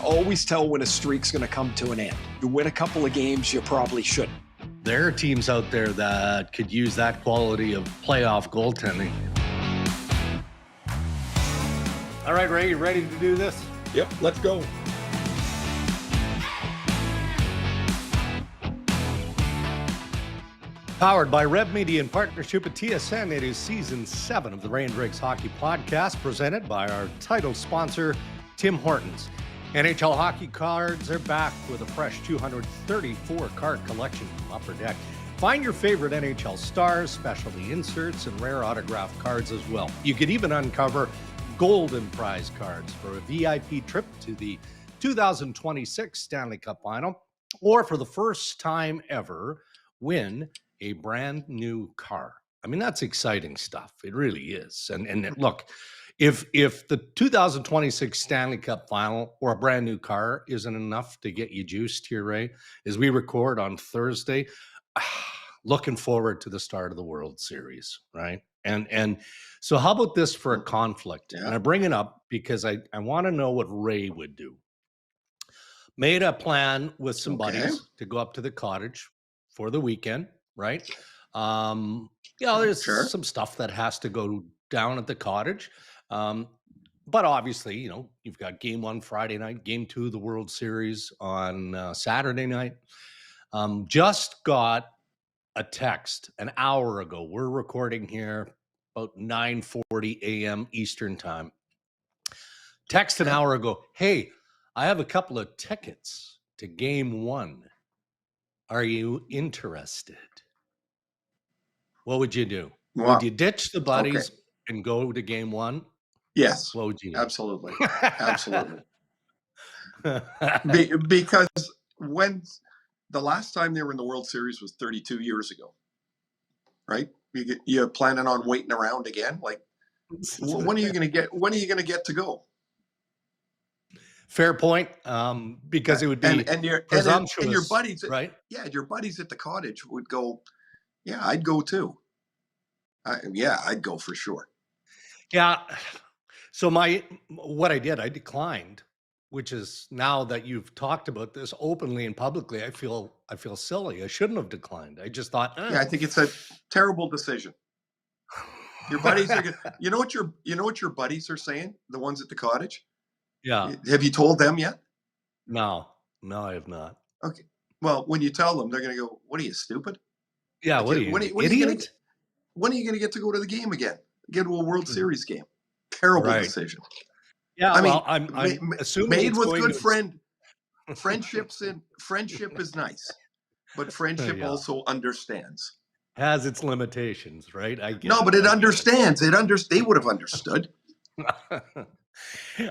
always tell when a streak's going to come to an end. You win a couple of games, you probably shouldn't. There are teams out there that could use that quality of playoff goaltending. All right, Ray, you ready to do this? Yep, let's go. Powered by Rev Media in partnership with TSN, it is Season 7 of the Ray and Dregs Hockey Podcast, presented by our title sponsor, Tim Hortons. NHL hockey cards are back with a fresh 234 card collection from Upper Deck. Find your favorite NHL stars, specialty inserts, and rare autographed cards as well. You could even uncover golden prize cards for a VIP trip to the 2026 Stanley Cup Final, or for the first time ever, win a brand new car. I mean, that's exciting stuff. It really is. And look, if the 2026 Stanley Cup Final or a brand new car isn't enough to get you juiced here, Ray, as we record on Thursday, looking forward to the start of the World Series, right? And so how about this for a conflict? Yeah. And I bring it up because I want to know what Ray would do. Made a plan with some buddies to go up to the cottage for the weekend, right? There's some stuff that has to go down at the cottage. But obviously, you've got game 1 Friday night, game 2 of the World Series on Saturday night. Just got a text an hour ago. We're recording here about 9:40 a.m. Eastern time. Text an hour ago. Hey, I have a couple of tickets to game 1. Are you interested? What would you do? Wow. Would you ditch the buddies and go to game 1? Yes. What would you do? Absolutely. Absolutely. Because when the last time they were in the World Series was 32 years ago, right? You're planning on waiting around again? Like, when are you going to get? When are you going to get to go? Fair point. Because it would be presumptuous, and your buddies, right? Yeah, your buddies at the cottage would go. Yeah, I'd go too. I'd go for sure. Yeah. So what I did, I declined, which is, now that you've talked about this openly and publicly, I feel silly. I shouldn't have declined. I just thought, I think it's a terrible decision. Your buddies are you know what your buddies are saying? The ones at the cottage? Yeah. Have you told them yet? No, I have not. Okay. Well, when you tell them, they're going to go, "What are you, stupid?" Yeah. What are you, idiot? When are you going to get to go to the game again? Get to a World Series game? Terrible decision. Yeah. I mean, I'm assuming made with good friendship is nice, but friendship also understands. Has its limitations, right? I get no, but it understands. They would have understood.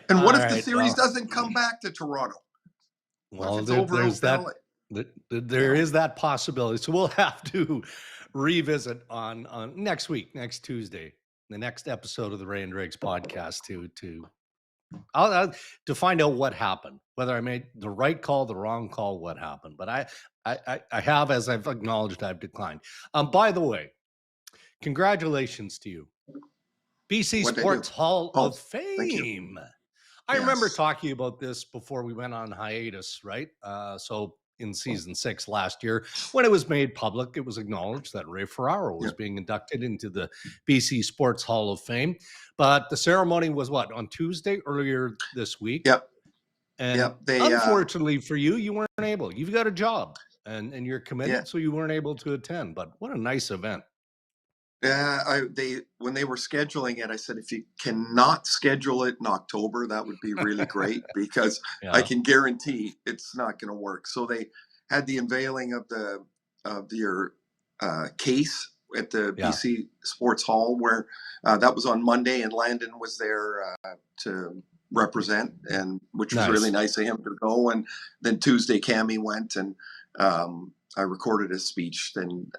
And what if the series doesn't come back to Toronto? Well, there's that. There is that possibility. So we'll have to revisit on next week, next Tuesday, the next episode of the Ray and Dregs podcast to find out what happened, whether I made the right call, the wrong call, what happened. But I have, as I've acknowledged, I've declined. By the way, congratulations to you. BC Sports Hall of Fame. I remember talking about this before we went on hiatus, right? So in season 6 last year, when it was made public, it was acknowledged that Ray Ferraro was being inducted into the BC Sports Hall of Fame. But the ceremony was on Tuesday, earlier this week. Yep. And unfortunately for you, you weren't able. You've got a job and you're committed, so you weren't able to attend. But what a nice event. Yeah, when they were scheduling it, I said, if you cannot schedule it in October, that would be really great, because I can guarantee it's not going to work. So they had the unveiling of your case at the BC Sports Hall, where that was on Monday, and Landon was there to represent, and which was really nice of him to go. And then Tuesday, Cammie went, and I recorded his speech. And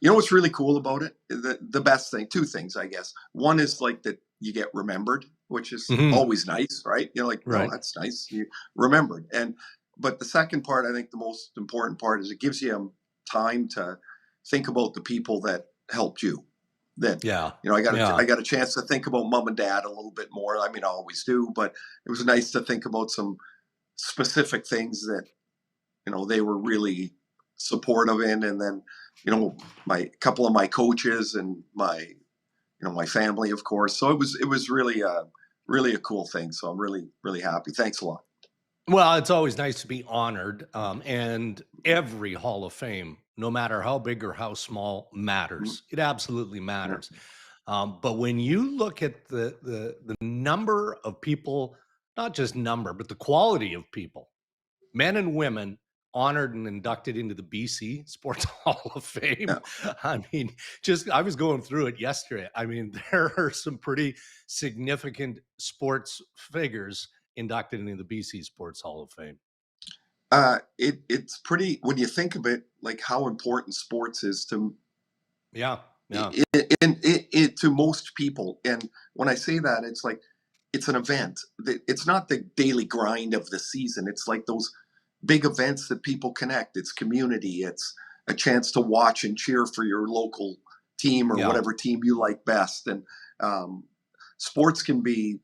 you know what's really cool about it? The best thing, 2 things, I guess. One is like that you get remembered, which is always nice, right? You're like, oh, that's nice. You remembered. But the second part, I think the most important part, is it gives you time to think about the people that helped you. Then, I got a chance to think about mom and dad a little bit more. I mean, I always do, but it was nice to think about some specific things that, they were really supportive in. And then, my couple of my coaches and my family, of course. So it was really a cool thing. So I'm really, really happy. Thanks a lot. Well, it's always nice to be honored, and every Hall of Fame, no matter how big or how small, matters. It absolutely matters. But when you look at the number of people, not just number, but the quality of people, men and women honored and inducted into the BC Sports Hall of Fame. Yeah. I mean, I was going through it yesterday. I mean, there are some pretty significant sports figures inducted into the BC Sports Hall of Fame. It's pretty, when you think of it, like how important sports is to to most people. And when I say that, it's like, it's an event. It's not the daily grind of the season. It's like those big events that people connect. It's community. It's a chance to watch and cheer for your local team or whatever team you like best. And sports can be,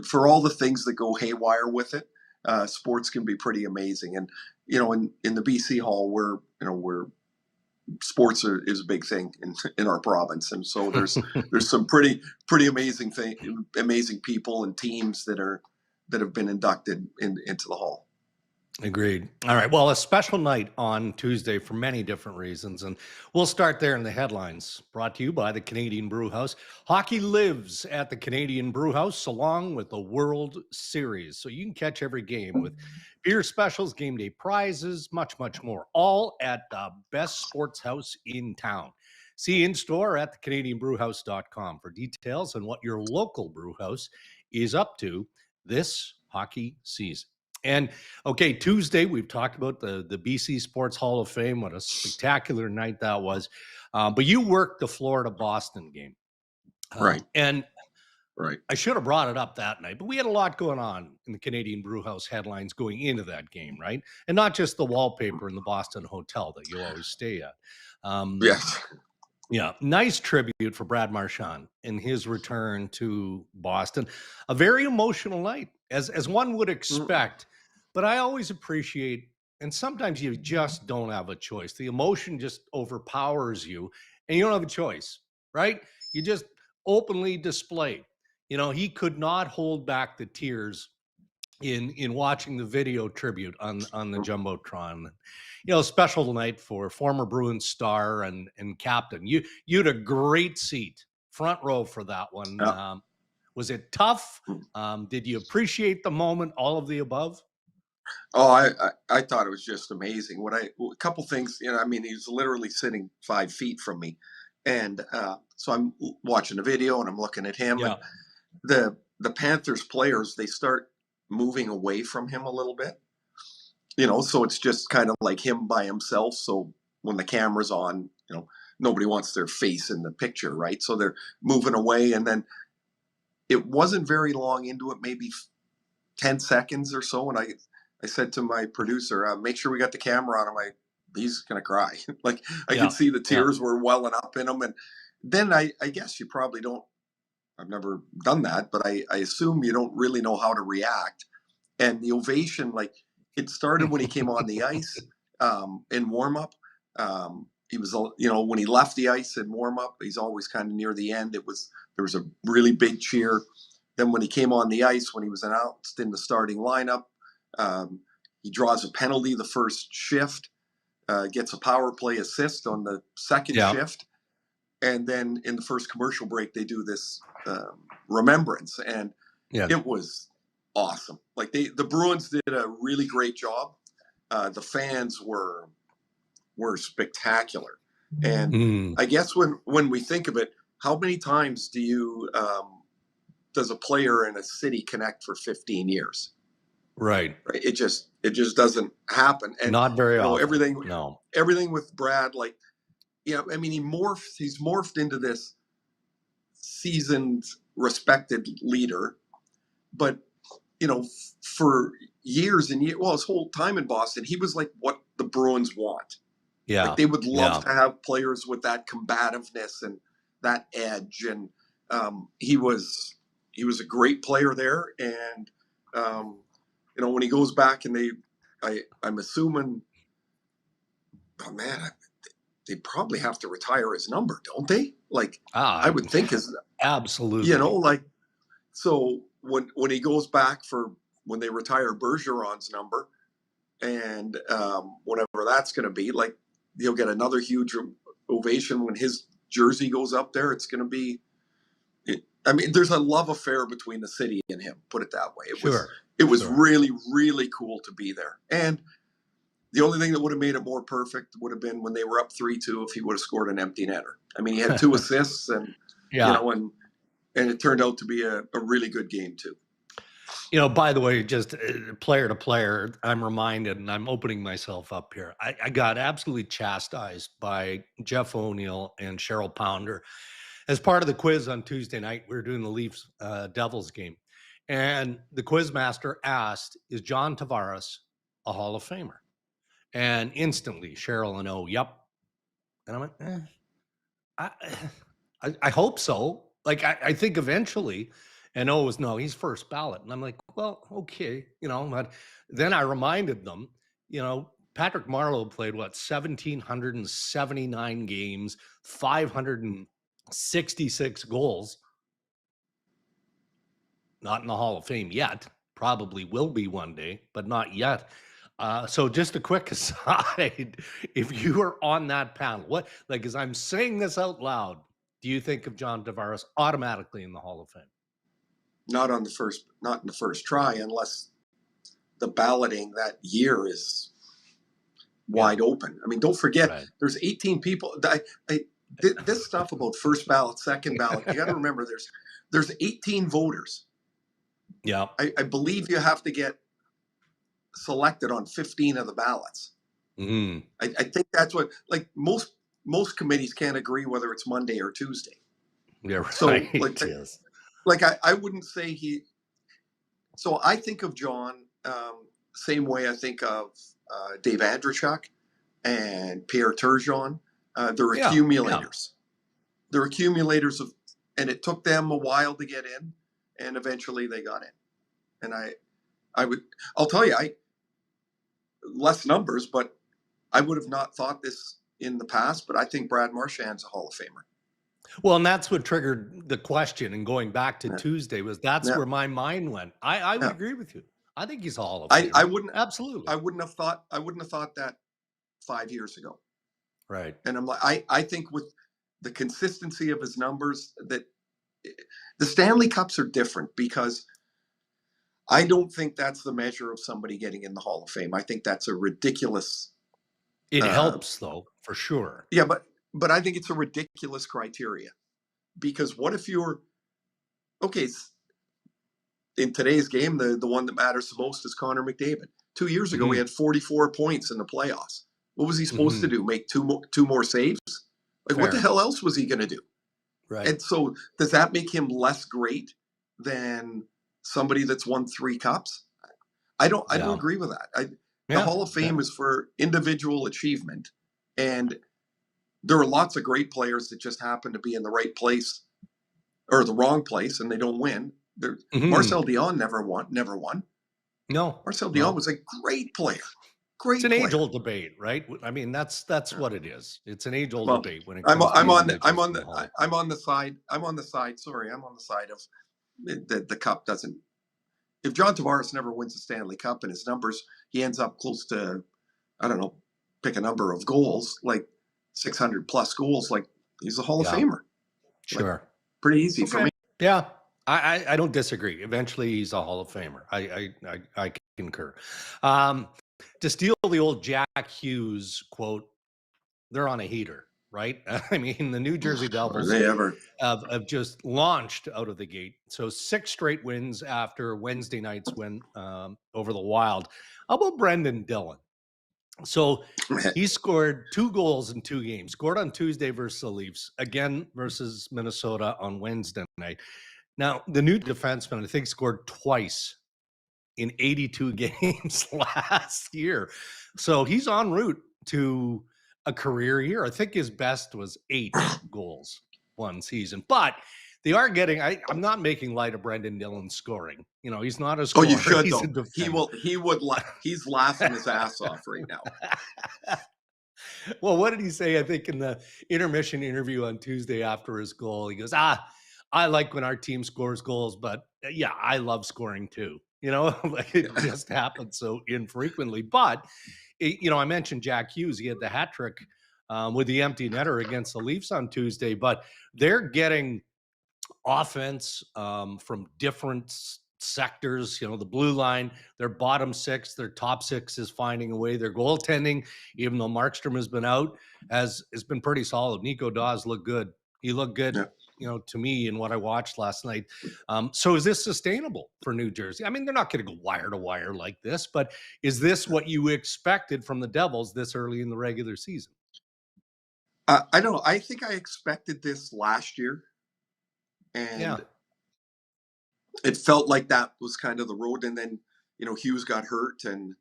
for all the things that go haywire with it, sports can be pretty amazing. And, in the BC Hall, we're sports is a big thing in our province. And so there's some pretty amazing people and teams that have been inducted into the Hall. Agreed. All right. Well, a special night on Tuesday for many different reasons. And we'll start there in the headlines. Brought to you by the Canadian Brewhouse. Hockey lives at the Canadian Brewhouse along with the World Series. So you can catch every game with beer specials, game day prizes, much, much more. All at the best sports house in town. See in-store at thecanadianbrewhouse.com for details on what your local brewhouse is up to this hockey season. And okay, Tuesday, we've talked about the BC Sports Hall of Fame. What a spectacular night that was. But you worked the Florida-Boston game. Right. And right. I should have brought it up that night, but we had a lot going on in the Canadian Brewhouse headlines going into that game, right? And not just the wallpaper in the Boston hotel that you always stay at. Yes. Yeah, nice tribute for Brad Marchand in his return to Boston. A very emotional night, as one would expect. But I always appreciate, and sometimes you just don't have a choice. The emotion just overpowers you, and you don't have a choice, right? You just openly display. He could not hold back the tears in watching the video tribute on the Jumbotron. Special night for former Bruins star and captain. You had a great seat, front row for that one. Yeah. Was it tough? Did you appreciate the moment? All of the above? Oh, I thought it was just amazing. A couple things, he was literally sitting 5 feet from me. And so I'm watching the video and I'm looking at him. Yeah. And the Panthers players, they start moving away from him a little bit. So it's just kind of like him by himself. So when the camera's on, nobody wants their face in the picture, right? So they're moving away. And then it wasn't very long into it, maybe 10 seconds or so. And I said to my producer, make sure we got the camera on him. He's going to cry. Like I could see the tears were welling up in him. And then I guess you probably don't, I've never done that, but I assume you don't really know how to react. And the ovation, like it started when he came on the ice in warm up. He was, when he left the ice in warm up, he's always kind of near the end. There was a really big cheer. Then when he came on the ice, when he was announced in the starting lineup, he draws a penalty the first shift, gets a power play assist on the second shift. And then in the first commercial break, they do this remembrance. And it was awesome. Like the Bruins did a really great job. The fans were spectacular. And I guess when we think of it, how many times does a player in a city connect for 15 years? Right. It just doesn't happen. And not very often. Everything with Brad, like, he's morphed into this seasoned, respected leader. But, for years and years, his whole time in Boston, he was like what the Bruins want. Yeah. Like they would love to have players with that combativeness and that edge. And he was a great player there. And when he goes back and I'm assuming, oh man, they probably have to retire his number, don't they? Like, I would think absolutely. Like, so when he goes back for when they retire Bergeron's number, and whatever that's going to be, like, he'll get another huge ovation when his jersey goes up there. It's going to be, I mean, there's a love affair between the city and him, put it that way. It was really, really cool to be there. And the only thing that would have made it more perfect would have been when they were up 3-2 if he would have scored an empty netter. I mean, he had 2 assists and, and it turned out to be a really good game too. By the way, just player to player, I'm reminded, and I'm opening myself up here. I got absolutely chastised by Jeff O'Neill and Cheryl Pounder as part of the quiz on Tuesday night. We were doing the Leafs Devils game, and the quiz master asked, "Is John Tavares a Hall of Famer?" And instantly, Cheryl and O, yep. And I went, I hope so. Like, I think eventually. And O was, no, he's first ballot. And I'm like, well, okay, but then I reminded them, Patrick Marleau played 1,779 games, 566 goals. Not in the Hall of Fame yet. Probably will be one day, but not yet. So just a quick aside, if you are on that panel, as I'm saying this out loud, do you think of John Tavares automatically in the Hall of Fame? Not in the first try, unless the balloting that year is wide open. I mean, don't forget, there's 18 people. This stuff about first ballot, second ballot, you got to remember there's 18 voters. Yeah. I believe you have to get selected on 15 of the ballots. Mm. I think that's what, like, most committees can't agree whether it's Monday or Tuesday. Yeah, right. So, I wouldn't say he. So I think of John same way I think of Dave Andreychuk and Pierre Turgeon. They're accumulators. They're accumulators of, and it took them a while to get in, and eventually they got in. And I'll tell you, less numbers, but I would have not thought this in the past. But I think Brad Marchand's a Hall of Famer. Well, and that's what triggered the question. And going back to Tuesday that's where my mind went. I would agree with you. I think he's a Hall of Famer. I wouldn't absolutely. I wouldn't have thought that 5 years ago. Right. And I'm like, I think with the consistency of his numbers, that the Stanley Cups are different, because I don't think that's the measure of somebody getting in the Hall of Fame. I think that's a ridiculous. It helps though, for sure. Yeah, but I think it's a ridiculous criteria, because what if you're okay? In today's game, the one that matters the most is Connor McDavid. 2 years ago, he had 44 points in the playoffs. What was he supposed to do? Make two more saves? Like, what the hell else was he going to do? Right. And so, does that make him less great than somebody that's won 3 cups? I don't agree with that. The Hall of Fame is for individual achievement, and there are lots of great players that just happen to be in the right place or the wrong place, and they don't win. Marcel Dion never won. No, Marcel Dion was a great player. It's an age-old debate, right? I mean, that's what it is. It's an age-old debate when it comes I'm on the side. Sorry, I'm on the side of the cup doesn't. If John Tavares never wins the Stanley Cup and his numbers, he ends up close to, I don't know, pick a number of goals, like 600 plus goals, like he's a Hall of Famer. Sure. Like, pretty easy for me. Yeah. I don't disagree. Eventually, he's a Hall of Famer. I concur. To steal the old Jack Hughes quote, they're on a heater, right? I mean, the New Jersey Devils have just launched out of the gate. So 6 straight wins after Wednesday night's win over the Wild. How about Brendan Dillon? So he scored 2 goals in 2 games. Scored on Tuesday versus the Leafs, again versus Minnesota on Wednesday night. Now, the new defenseman, I think, scored twice in 82 games last year. So he's en route to a career year. I think his best was 8 goals one season. But they are getting. I'm not making light of Brendan Dillon scoring. You know, he's not a Oh, scorer. you should He's though. a defender. He will. He would. He's laughing his ass off right now. Well, what did he say? I think in the intermission interview on Tuesday after his goal, he goes, I like when our team scores goals, but yeah, I love scoring too. You know, like it just happens so infrequently. But, you know, I mentioned Jack Hughes. He had the hat trick with the empty netter against the Leafs on Tuesday, but they're getting offense from different sectors. You know, the blue line, their bottom six, their top six is finding a way. Their goaltending, even though Markstrom has been out, has been pretty solid. Nico Dawes looked good. He looked good. Yeah. You know, to me, in what I watched last night. So is this sustainable for New Jersey? I mean, they're not going to go wire to wire like this, but is this what you expected from the Devils this early in the regular season? I don't know. I think I expected this last year, and it felt like that was kind of the road. And then, you know, Hughes got hurt, and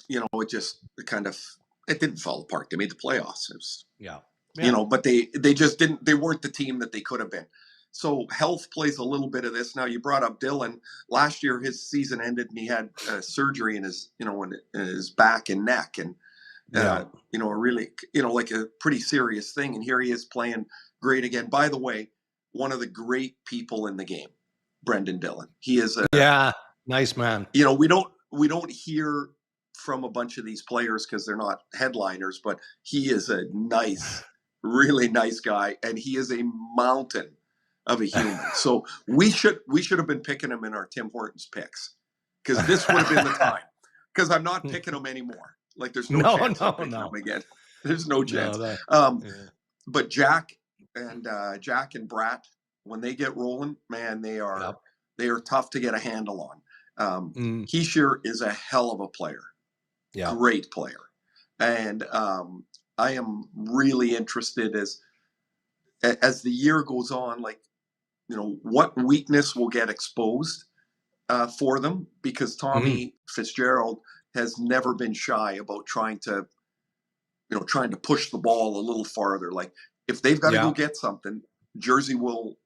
you know, it didn't fall apart. They made the playoffs. It was, you know, but they just didn't. They weren't the team that they could have been. So health plays a little bit of this. Now you brought up Dylan. Last year his season ended, and he had surgery in his, you know, in his back and neck, and you know, really, you know, like a pretty serious thing. And here he is playing great again. By the way, one of the great people in the game, Brendan Dillon. He is a nice man. You know, we don't hear from a bunch of these players because they're not headliners, but he is a nice, really nice guy, and he is a mountain of a human. So we should have been picking him in our Tim Hortons picks, because this would have been the time. Because I'm not picking him anymore. Like there's no chance I'm picking him again. There's no chance. But Jack and Brad, when they get rolling, man, they are tough to get a handle on. Hischier is a hell of a player. Great player. And I am really interested as the year goes on, like, you know, what weakness will get exposed for them, because Tommy Fitzgerald has never been shy about trying to push the ball a little farther. Like if they've got to go get something, Jersey will,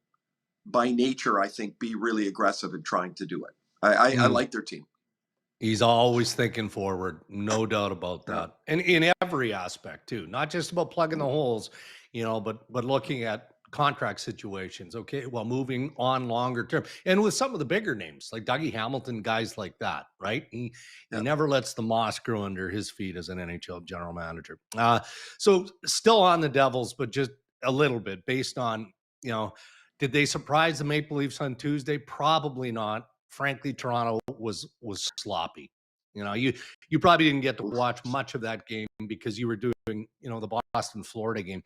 by nature, I think, be really aggressive in trying to do it. I like their team. He's always thinking forward, no doubt about that. And in every aspect too, not just about plugging the holes, you know, but looking at contract situations. Okay, well, moving on longer term, and with some of the bigger names like Dougie Hamilton, guys like that, right? He never lets the moss grow under his feet as an NHL general manager. So still on the Devils, but just a little bit based on, you know, did they surprise the Maple Leafs on Tuesday? Probably not. Frankly, Toronto was sloppy. You know, you probably didn't get to watch much of that game because you were doing, you know, the Boston Florida game.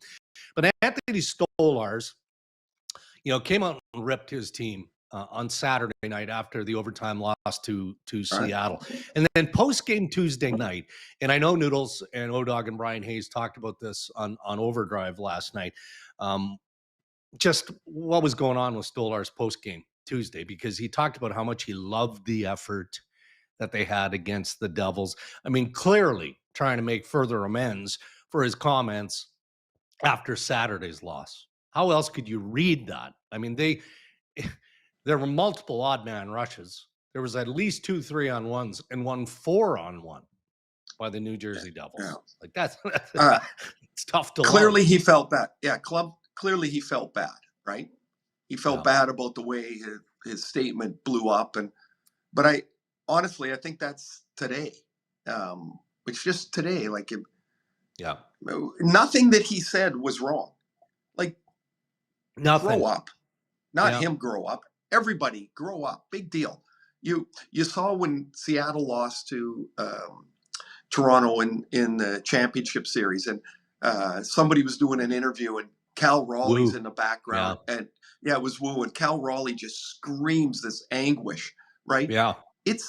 But Anthony Stolarz, you know, came out and ripped his team on Saturday night after the overtime loss to Seattle. And then post-game Tuesday night, and I know Noodles and O-Dog and Brian Hayes talked about this on Overdrive last night, just what was going on with Stolarz post-game Tuesday, because he talked about how much he loved the effort that they had against the Devils. I mean, clearly trying to make further amends for his comments after Saturday's loss. How else could you read that? I mean, there were multiple odd man rushes. There was at least 2 3-on-1s and 1 4-on-1 by the New Jersey Devils. Like that's it's tough to clearly love. He felt bad. Clearly he felt bad, right? He felt bad about the way his statement blew up. But I honestly, I think that's today. It's just today. Like, nothing that he said was wrong. Like, nothing. Grow up. Not him grow up. Everybody grow up. Big deal. You saw when Seattle lost to Toronto in the championship series, and somebody was doing an interview, and Cal Raleigh's in the background, and it was Woo, and Cal Raleigh just screams this anguish, right? It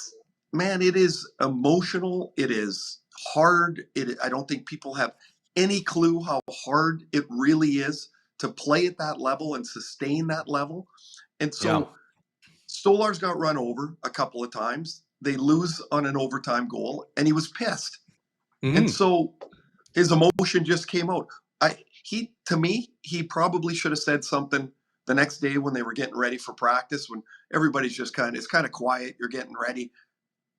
is emotional. It is hard. I don't think people have any clue how hard it really is to play at that level and sustain that level. And so Stolarz got run over a couple of times. They lose on an overtime goal, and he was pissed. And so his emotion just came out. To me, he probably should have said something the next day when they were getting ready for practice, when everybody's just it's kind of quiet, you're getting ready,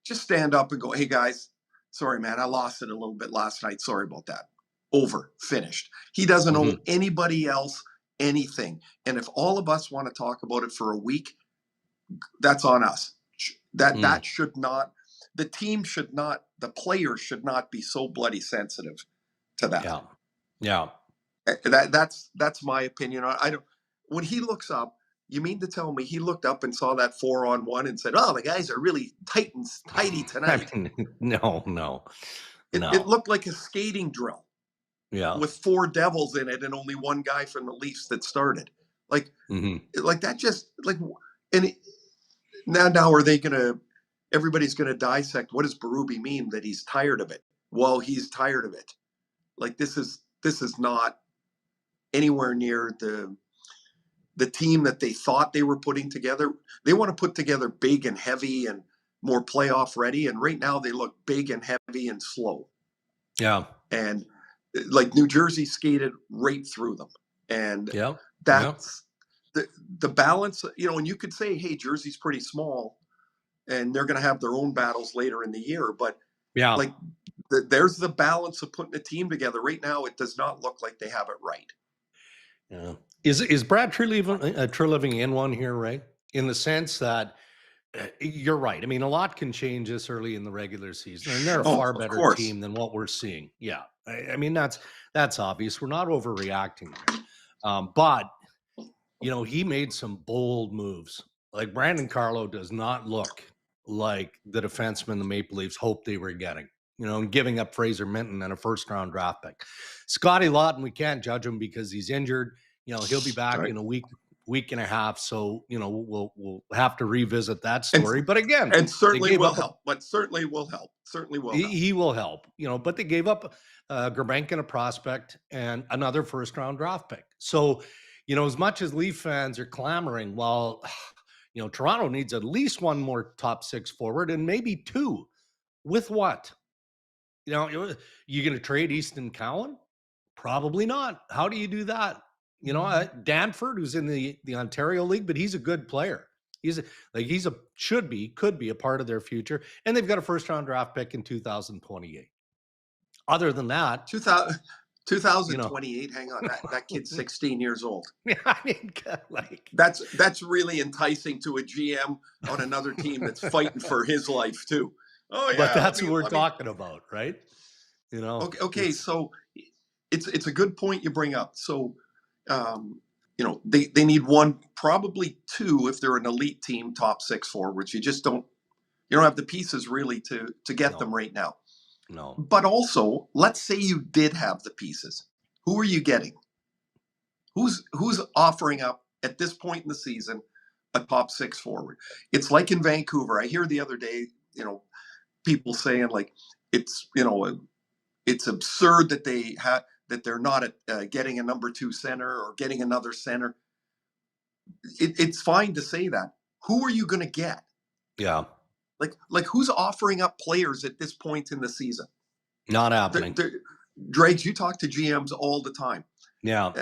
just stand up and go, hey guys, sorry man, I lost it a little bit last night. Sorry about that. Over, finished. He doesn't owe anybody else anything. And if all of us want to talk about it for a week, that's on us. That should not, the team should not, the players should not be so bloody sensitive to that. Yeah. That's my opinion. I don't, when he looks up, you mean to tell me he looked up and saw that 4-on-1 and said, oh, the guys are really tighty tonight? I mean, no. It looked like a skating drill. Yeah. With 4 Devils in it and only one guy from the Leafs that started. Like that just like, and now are they everybody's going to dissect, what does Berube mean that he's tired of it? Well, he's tired of it. Like this is not anywhere near the team that they thought they were putting together. They want to put together big and heavy and more playoff ready. And right now they look big and heavy and slow. Yeah. And like New Jersey skated right through them. And that's the balance, and you could say, hey, Jersey's pretty small and they're going to have their own battles later in the year. But like there's the balance of putting a team together. Right now, it does not look like they have it right. Yeah. Is Brad Treliving in one here, Ray? In the sense that you're right. I mean, a lot can change this early in the regular season, and they're a far better team than what we're seeing. Yeah. I mean, that's obvious. We're not overreacting there. But, he made some bold moves. Like Brandon Carlo does not look like the defenseman the Maple Leafs hoped they were getting, and giving up Fraser Minton and a first-round draft pick. Scotty Lawton, we can't judge him because he's injured. He'll be back in a week and a half. So, we'll have to revisit that story. But again, and certainly will help. He will help, but they gave up Gerbenkin, a prospect, and another first-round draft pick. So, as much as Leaf fans are clamoring, well, Toronto needs at least one more top 6 forward and maybe 2. With what? You going to trade Easton Cowan? Probably not. How do you do that? Danford, who's in the Ontario League, but he's a good player. Could be a part of their future. And they've got a first-round draft pick in 2028. Other than that, 2028. Hang on, that kid's 16 years old. I mean, that's really enticing to a GM on another team that's fighting for his life too. Oh yeah, but that's what we're talking about, right? Okay. So it's a good point you bring up. So, they need one, probably 2 if they're an elite team, top 6 forwards. You don't have the pieces really to get them right now. No. But also, let's say you did have the pieces. Who are you getting? Who's offering up at this point in the season a top 6 forward? It's like in Vancouver. I hear the other day, people saying like it's absurd that they're not getting a number 2 center or getting another center. It's fine to say that. Who are you going to get? Yeah. Like who's offering up players at this point in the season? Not happening. Dregs, you talk to GMs all the time. Yeah.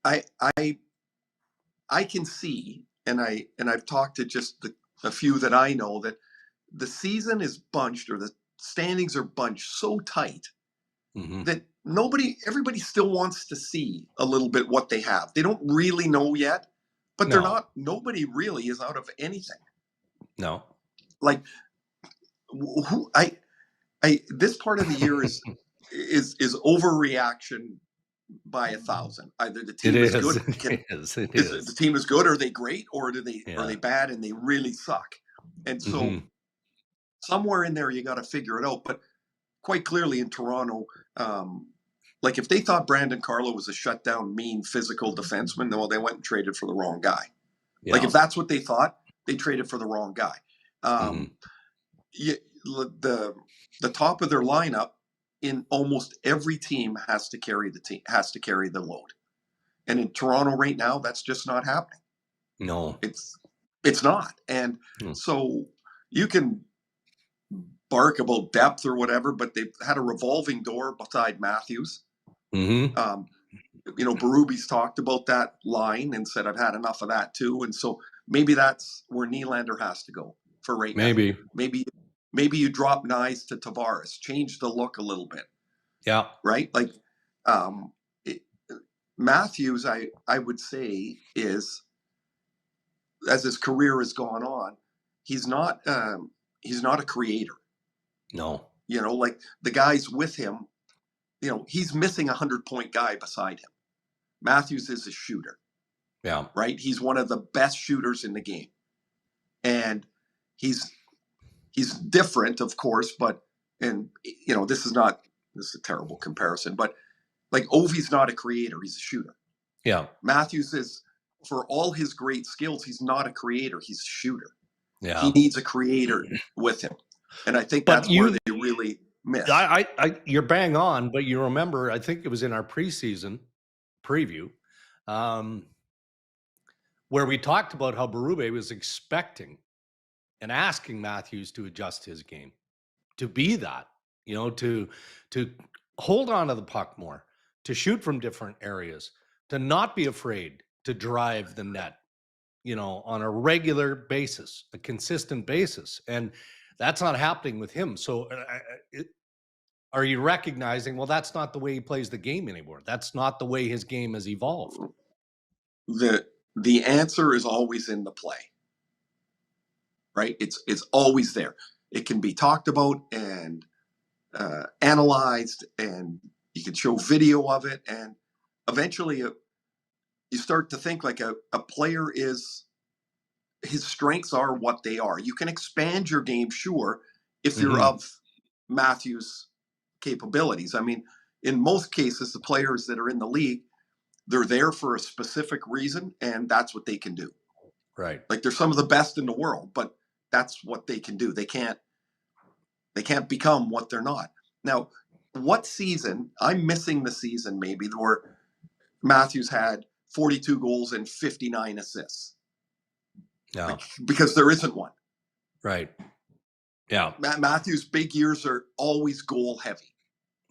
I can see, and I've talked to just a few that I know, that the season is bunched, or the standings are bunched so tight that everybody still wants to see a little bit what they have. They don't really know yet, but nobody really is out of anything. No. Like this part of the year is overreaction by 1,000. Either the team is good. The team is good. Are they great, or are they bad and they really suck? And so somewhere in there you got to figure it out. But quite clearly in Toronto, like if they thought Brandon Carlo was a shutdown, mean, physical defenseman, well, they went and traded for the wrong guy. Yeah. Like if that's what they thought, they traded for the wrong guy. The top of their lineup in almost every team has to carry the load. And in Toronto right now, that's just not happening. No, it's not. And so you can bark about depth or whatever, but they've had a revolving door beside Matthews. Berube's talked about that line and said, I've had enough of that too. And so maybe that's where Nylander has to go for right now. Maybe you drop Nyes to Tavares, change the look a little bit. Yeah. Right? Like Matthews, I would say, is, as his career has gone on, he's not a creator. No. Like the guys with him, he's missing 100-point guy beside him. Matthews is a shooter. Yeah. Right? He's one of the best shooters in the game. And he's different, of course, but this is a terrible comparison, but like Ovi's not a creator, he's a shooter. Yeah. Matthews is, for all his great skills, he's not a creator, he's a shooter. Yeah. He needs a creator with him. And I think that's where they really miss. You're bang on, but you remember, I think it was in our preseason preview, where we talked about how Berube was expecting and asking Matthews to adjust his game, to be that, to hold on to the puck more, to shoot from different areas, to not be afraid to drive the net, on a regular basis, a consistent basis. And that's not happening with him. So are you recognizing, well, that's not the way he plays the game anymore? That's not the way his game has evolved. The answer is always in the play, right? It's always there. It can be talked about and analyzed, and you can show video of it, and eventually you start to think like a player his strengths are what they are. You can expand your game, sure, if you're of Matthews' capabilities. I mean, in most cases, the players that are in the league, they're there for a specific reason, and that's what they can do. Right. Like, they're some of the best in the world, but that's what they can do. They can't become what they're not. Now, what season, I'm missing the season maybe, where Matthews had 42 goals and 59 assists. Yeah. Because there isn't one. Right. Yeah. Matthews' big years are always goal heavy.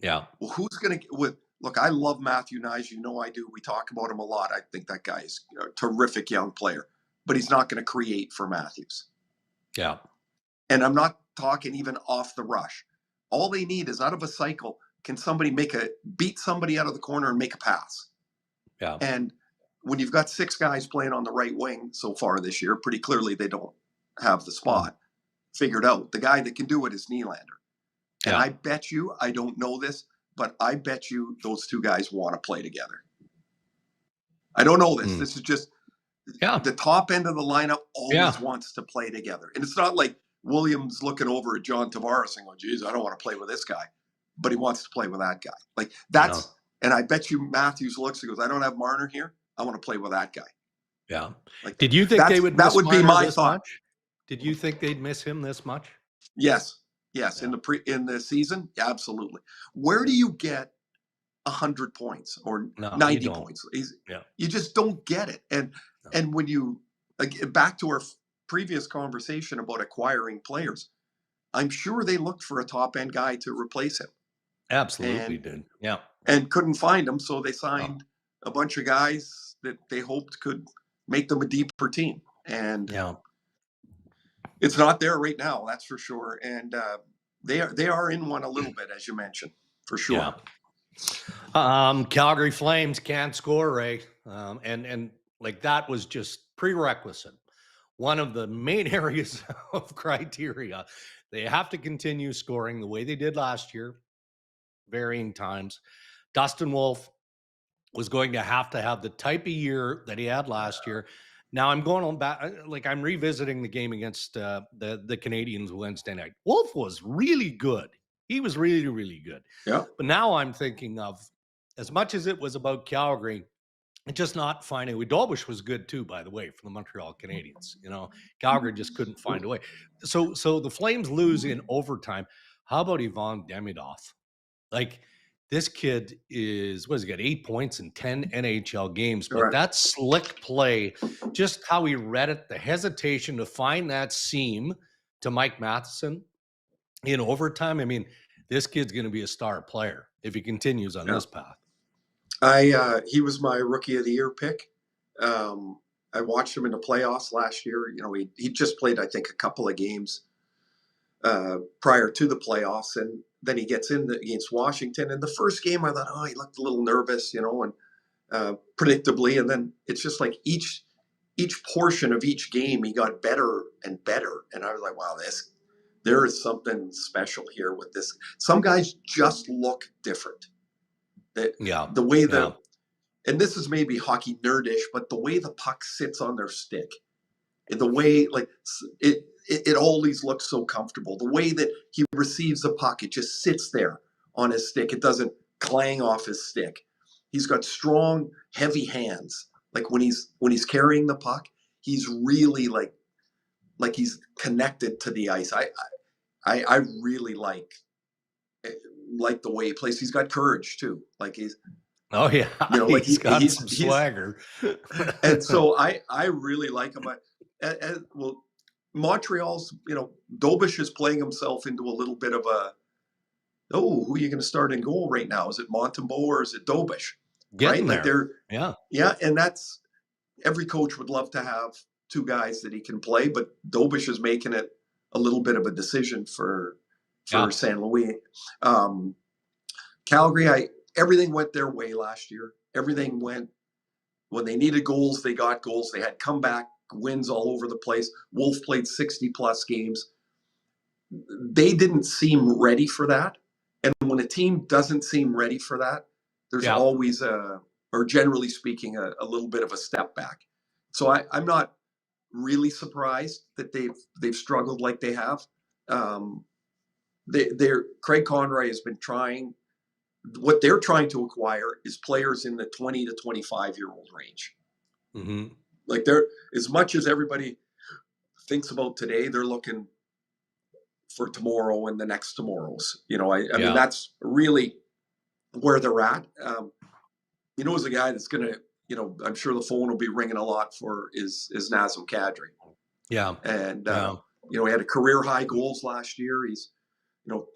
Yeah. Well, who's going to look, I love Matthew Nyes. I do. We talk about him a lot. I think that guy is a terrific young player, but he's not going to create for Matthews. Yeah. And I'm not talking even off the rush. All they need is, out of a cycle, can somebody beat somebody out of the corner and make a pass? Yeah. And when you've got 6 guys playing on the right wing so far this year, pretty clearly they don't have the spot figured out. The guy that can do it is Nylander. And I bet you, I don't know this, but I bet you those 2 guys want to play together. I don't know this. This is just the top end of the lineup always wants to play together. And it's not like Williams looking over at John Tavares and going, geez, I don't want to play with this guy. But he wants to play with that guy. Like, that's, and I bet you Matthews looks and goes, I don't have Marner here. I want to play with that guy. Yeah. Like, did you think they would miss Marner be my thought. Much? Did you think they'd miss him this much? Yes. Yes. Yeah. In the season, absolutely. Where do you get 100 points or 90 points? You just don't get it. And when you back to our previous conversation about acquiring players, I'm sure they looked for a top end guy to replace him. Absolutely did. Yeah. And couldn't find him, so they signed a bunch of guys that they hoped could make them a deeper team. And it's not there right now, that's for sure. And they are in one a little bit, as you mentioned, for sure. Yeah. Calgary Flames can't score, Ray. And like, that was just prerequisite. One of the main areas of criteria. They have to continue scoring the way they did last year, varying times. Dustin Wolf was going to have the type of year that he had last year. Now I'm going on back, like, I'm revisiting the game against the Canadiens Wednesday night. Wolf was really good. He was really, really good. Yeah. But now I'm thinking of, as much as it was about Calgary, just not finding. Dolbush was good too, by the way, for the Montreal Canadiens. Calgary just couldn't find a way. So the Flames lose in overtime. How about Ivan Demidov? Like, this kid is, what has he got, 8 points in 10 NHL games. But that slick play, just how he read it, the hesitation to find that seam to Mike Matheson in overtime. I mean, this kid's going to be a star player if he continues on this path. He was my rookie of the year pick. I watched him in the playoffs last year. You know, he just played, I think, a couple of games prior to the playoffs, and then he gets in against Washington. And the first game, I thought, oh, he looked a little nervous, you know, and predictably. And then it's just like each portion of each game, he got better and better. And I was like, wow, there is something special here with this. Some guys just look different. The way and this is maybe hockey nerdish, but the way the puck sits on their stick, the way like it always looks so comfortable. The way that he receives the puck, it just sits there on his stick. It doesn't clang off his stick. He's got strong, heavy hands. Like when he's carrying the puck, he's really like he's connected to the ice. I really like the way he plays. He's got courage too. Like he's you know, like he's got some swagger. And so I really like him. Well, Montreal's, you know, Dobish is playing himself into a little bit of a, who are you going to start in goal right now? Is it Montembeault or is it Dobish? Getting right? there. Like yeah, and that's every coach would love to have two guys that he can play, but Dobish is making it a little bit of a decision for St. Louis. Calgary, everything went their way last year. Everything went when they needed goals, they got goals. They had comeback wins all over the place. Wolf played 60 plus games. They didn't seem ready for that. And when a team doesn't seem ready for that, there's always or generally speaking, a little bit of a step back. So I'm not really surprised that they've struggled like they have. Craig Conroy has been trying. What they're trying to acquire is players in the 20 to 25-year-old range. Mm-hmm. Like they're, as much as everybody thinks about today, they're looking for tomorrow and the next tomorrows. You know, I mean, that's really where they're at. You know, as a guy that's going to, you know, I'm sure the phone will be ringing a lot for is Nazem Kadri. Yeah. And, you know, he had a career high goals last year. He's, you know,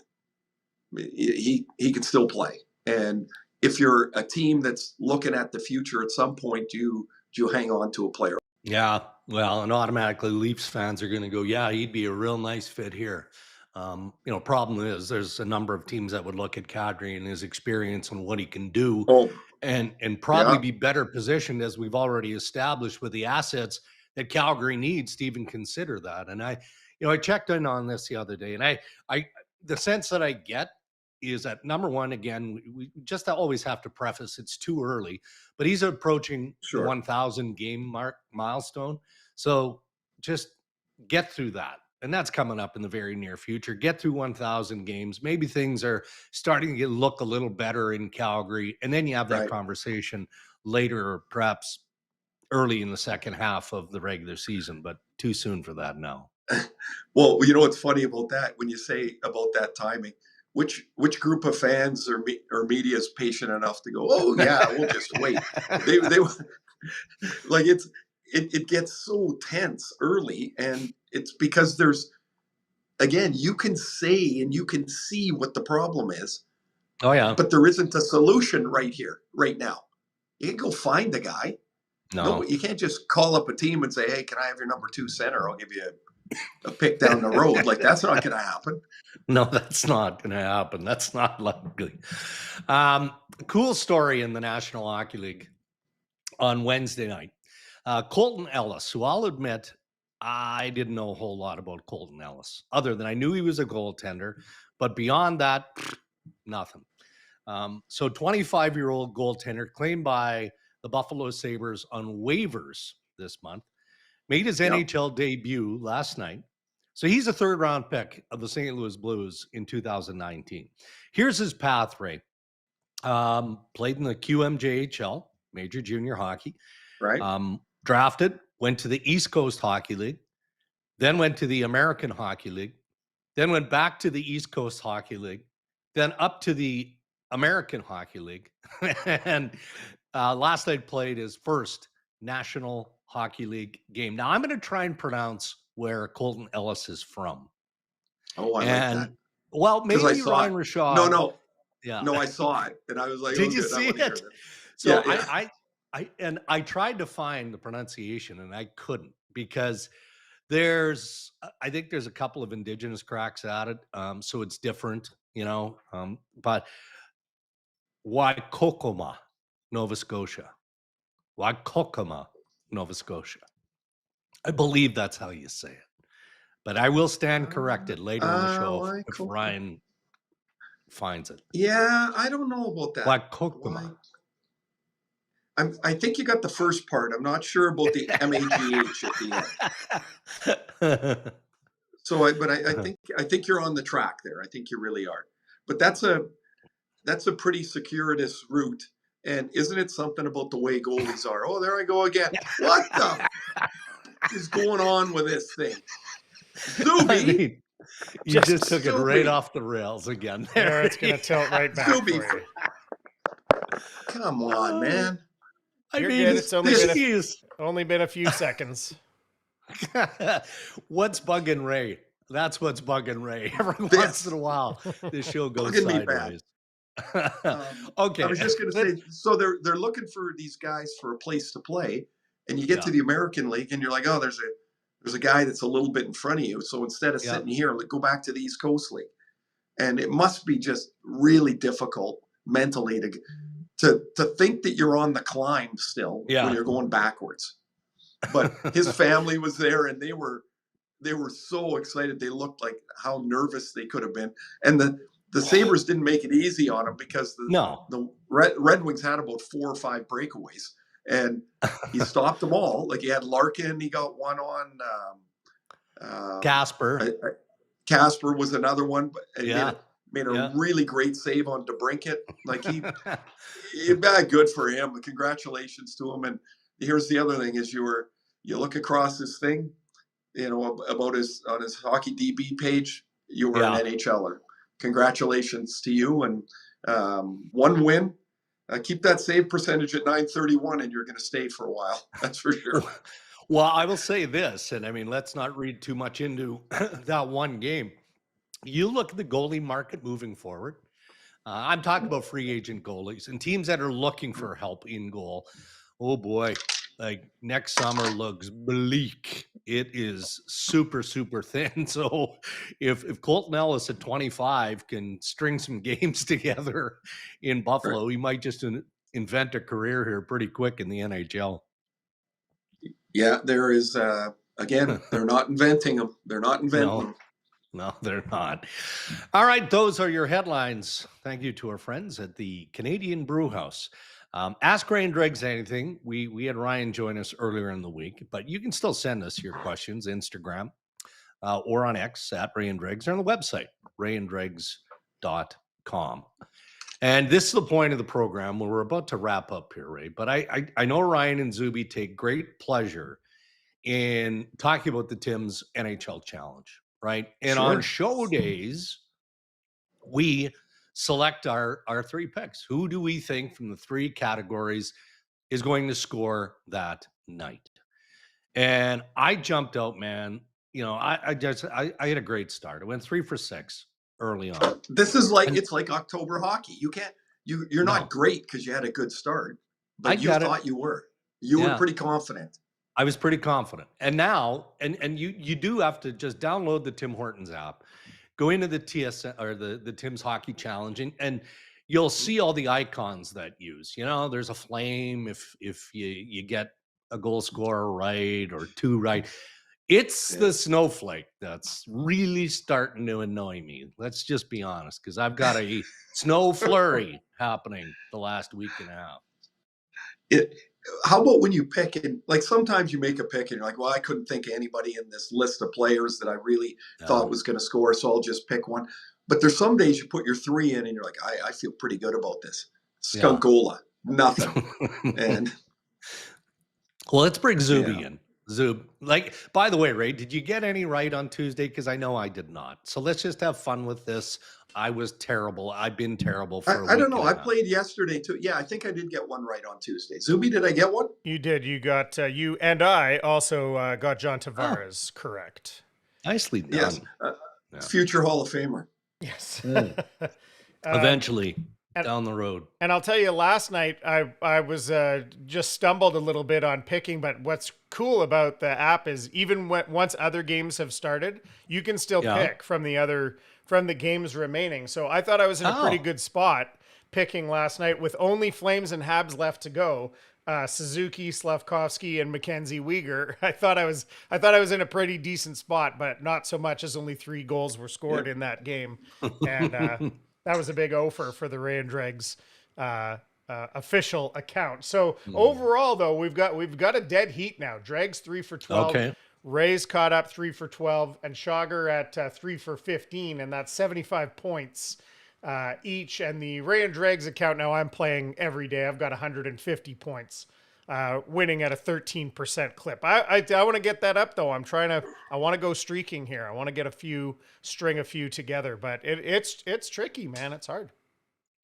he can still play. And if you're a team that's looking at the future at some point, do you hang on to a player? Yeah. Well, and automatically Leafs fans are going to go, yeah, he'd be a real nice fit here. You know, problem is there's a number of teams that would look at Kadri and his experience and what he can do and probably be better positioned, as we've already established, with the assets that Calgary needs to even consider that. And I checked in on this the other day, and the sense that I get is that, number one, again, we just always have to preface it's too early, but he's approaching the 1,000 game milestone. So just get through that. And that's coming up in the very near future. Get through 1,000 games. Maybe things are starting to look a little better in Calgary. And then you have that conversation later, or perhaps early in the second half of the regular season, but too soon for that now. Well, you know what's funny about that, when you say about that timing, which group of fans or media is patient enough to go, oh yeah, we'll just wait. They like it gets so tense early, and it's because there's, again, you can say and you can see what the problem is. Oh yeah. But there isn't a solution right here, right now. You can go find a guy. No, you can't just call up a team and say, hey, can I have your number 2 center? I'll give you a pick down the road. Like, that's not going to happen. No, that's not going to happen. That's not likely. Cool story in the National Hockey League on Wednesday night. Colton Ellis, who I'll admit, I didn't know a whole lot about Colton Ellis, other than I knew he was a goaltender. But beyond that, nothing. So 25-year-old goaltender claimed by the Buffalo Sabres on waivers this month, made his NHL debut last night. So he's a third-round pick of the St. Louis Blues in 2019. Here's his pathway. Played in the QMJHL, Major Junior Hockey. Right. Drafted, went to the East Coast Hockey League, then went to the American Hockey League, then went back to the East Coast Hockey League, then up to the American Hockey League. And last night played his first National Hockey League game. Now I'm going to try and pronounce where Colton Ellis is from. Oh, I like that. Well, maybe Ryan Rashad. No. Yeah. No, I saw it, and I was like, did you see it? So I tried to find the pronunciation and I couldn't, because I think there's a couple of indigenous cracks at it. So it's different, but Waikokoma, Nova Scotia. Waikokoma, Nova Scotia. I believe that's how you say it. But I will stand corrected later in the show if Ryan finds it. Yeah, I don't know about that. Waikokoma. I think you got the first part. I'm not sure about the MAGH at the end. So, I think you're on the track there. I think you really are. But that's a pretty circuitous route. And isn't it something about the way goalies are? Oh, there I go again. What the is going on with this thing? Zuby, you just took it right off the rails again. There, it's going to tilt right back Zuby, for you. Come on, man. You're good. It's only been a few seconds. What's bugging Ray? That's what's bugging Ray. Every once in a while, this show goes sideways. Okay. I was just going to say, so they're looking for these guys for a place to play, and you get to the American League, and you're like, oh, there's a guy that's a little bit in front of you. So instead of sitting here, go back to the East Coast League, and it must be just really difficult mentally to think that you're on the climb still when you're going backwards. But his family was there, and they were so excited. They looked like how nervous they could have been, and the Sabres didn't make it easy on him, because the Red Wings had about 4 or 5 breakaways, and he stopped them all. Like, he had Larkin, he got one on Casper. Casper was another one, and made a really great save on DeBrincat. Like, he good for him. Congratulations to him. And here's the other thing: is you look across his thing, about on his hockey DB page, you were an NHLer. Congratulations to you, and one win. Keep that save percentage at .931, and you're going to stay for a while. That's for sure. Well, I will say this, and I mean, let's not read too much into that one game. You look at the goalie market moving forward. I'm talking about free agent goalies and teams that are looking for help in goal. Oh boy, like next summer looks bleak. It is super, super thin. So if Colton Ellis at 25 can string some games together in Buffalo, he might just invent a career here pretty quick in the NHL. Yeah, there is, again, they're not inventing them. They're not inventing them. No, they're not. All right, those are your headlines. Thank you to our friends at the Canadian Brew House. Ask Ray and Dregs anything. We had Ryan join us earlier in the week, but you can still send us your questions, Instagram or on X at Ray and Dregs, or on the website, rayanddregs.com. And this is the point of the program where we're about to wrap up here, Ray. But I know Ryan and Zuby take great pleasure in talking about the Tim's NHL Challenge, right? And on show days, we select our 3 picks. Who do we think from the 3 categories is going to score that night? And I jumped out, man. I had a great start. I went 3 for 6 early on. This is like, it's like October hockey. You're not great because you had a good start, but you thought you were. You were pretty confident. I was pretty confident. And now, and you do have to just download the Tim Hortons app, go into the TSN or the Tim's Hockey Challenge, and you'll see all the icons that use. There's a flame if you get a goal scorer right or 2 right. It's the snowflake that's really starting to annoy me. Let's just be honest, because I've got a snow flurry happening the last week and a half. How about when you pick, and like sometimes you make a pick and you're like, well, I couldn't think of anybody in this list of players that I really thought was going to score, so I'll just pick one. But there's some days you put your 3 in and you're like, I feel pretty good about this. Skunkola, nothing. And well, let's bring Zuby in. Zub, like, by the way, Ray, did you get any right on Tuesday? Because I know I did not. So let's just have fun with this. I was terrible. I've been terrible for a week. I don't know. I played yesterday too. Yeah, I think I did get one right on Tuesday. Zuby, did I get one? You did. You got you and I also got John Tavares correct. Nicely done. Yes, future Hall of Famer. Yes. Eventually. down the road. And I'll tell you, last night I was just stumbled a little bit on picking, but what's cool about the app is even once other games have started, you can still pick from the games remaining. So I thought I was in a pretty good spot picking last night with only Flames and Habs left to go. Suzuki, Slavkovsky, and Mackenzie Weegar. I thought I was in a pretty decent spot, but not so much as only 3 goals were scored in that game, and that was a big offer for the Ray and Dregs official account. So overall, though, we've got a dead heat now. Dregs 3 for 12. Okay. Ray's caught up 3 for 12, and Schauger at 3 for 15, and that's 75 points each. And the Ray and Dregs account now I'm playing every day. I've got 150 points, winning at a 13% clip. I want to get that up though. I want to go streaking here. I want to get string a few together, but it's tricky, man. It's hard.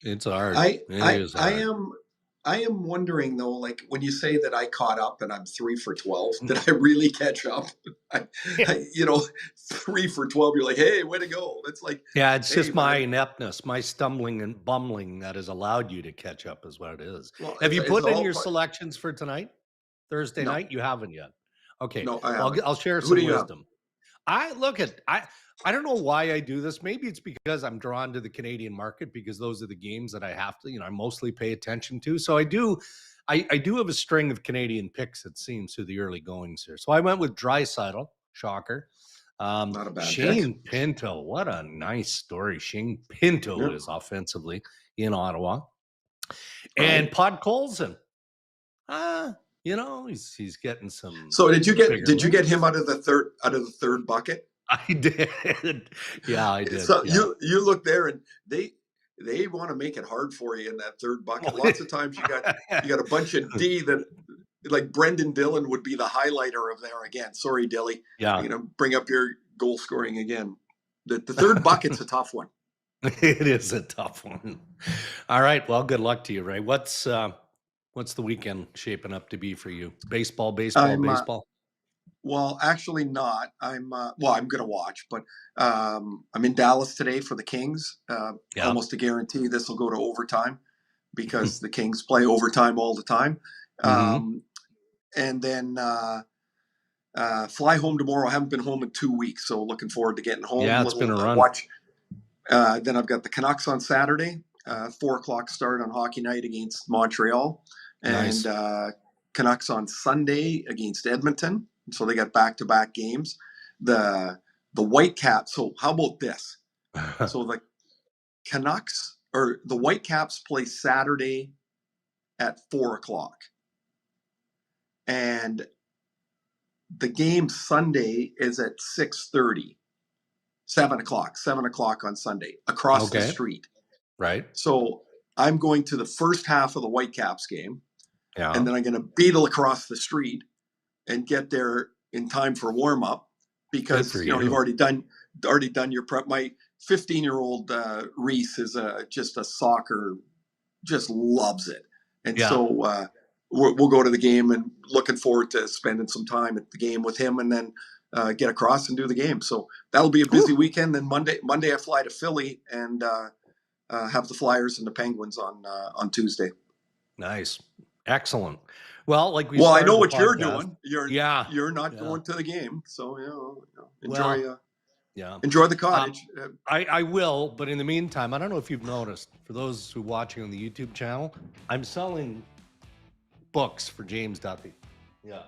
It's hard. I am wondering though, like when you say that I caught up and I'm 3 for 12, did I really catch up? 3 for 12, you're like, hey, way to go. It's like, it's just my ineptness, my stumbling and bumbling that has allowed you to catch up is what it is. Well, have you put in your selections for tonight? Thursday night? You haven't yet. Okay. No, I'll share some wisdom. I don't know why I do this. Maybe it's because I'm drawn to the Canadian market because those are the games that I have to, I mostly pay attention to. So I do have a string of Canadian picks, it seems, through the early goings here. So I went with Draisaitl, shocker. Not a bad Shane Pinto, what a nice story. Shane Pinto is offensively in Ottawa. And Podkolzin. He's getting some. So did you get him out of the third bucket? I did. Yeah, I did. So you look there and they want to make it hard for you in that third bucket. Lots of times you got a bunch of D that like Brendan Dillon would be the highlighter of there again. Sorry, Dilly. Yeah. Bring up your goal scoring again. The third bucket's a tough one. It is a tough one. All right. Well, good luck to you, Ray. What's the weekend shaping up to be for you? Baseball. Well, actually not. I'm going to watch, but I'm in Dallas today for the Kings. Almost a guarantee this will go to overtime because the Kings play overtime all the time. And then fly home tomorrow. I haven't been home in 2 weeks, so looking forward to getting home. Yeah, it's been a run. Watch. Then I've got the Canucks on Saturday, 4:00 start on hockey night against Montreal, and Canucks on Sunday against Edmonton. So they got back-to-back games. The Whitecaps. So how about this? So the Canucks or the Whitecaps play Saturday at 4:00, and the game Sunday is at 6:30, 7:00 on Sunday across the street. Right. So I'm going to the first half of the Whitecaps game, and then I'm going to beetle across the street and get there in time for warm up because you've already done your prep. My 15-year-old Reese is just a soccer, just loves it, and so we'll go to the game and looking forward to spending some time at the game with him, and then get across and do the game. So that'll be a busy weekend. Then Monday I fly to Philly and have the Flyers and the Penguins on Tuesday. Nice, excellent. Well, I know what you're doing. You're not going to the game, so enjoy the cottage. I will, but in the meantime, I don't know if you've noticed. For those who are watching on the YouTube channel, I'm selling books for James Duthie. Yeah,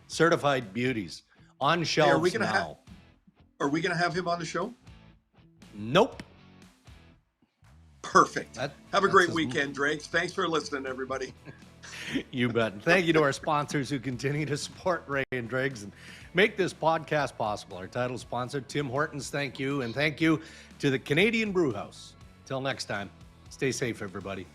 certified beauties on shelves now. Are we gonna have him on the show? Nope. Perfect. Have a great weekend, Dregs. Thanks for listening, everybody. You bet. Thank you to our sponsors who continue to support Ray and Dregs and make this podcast possible. Our title sponsor, Tim Hortons, thank you. And thank you to the Canadian Brew House. Till next time, stay safe, everybody.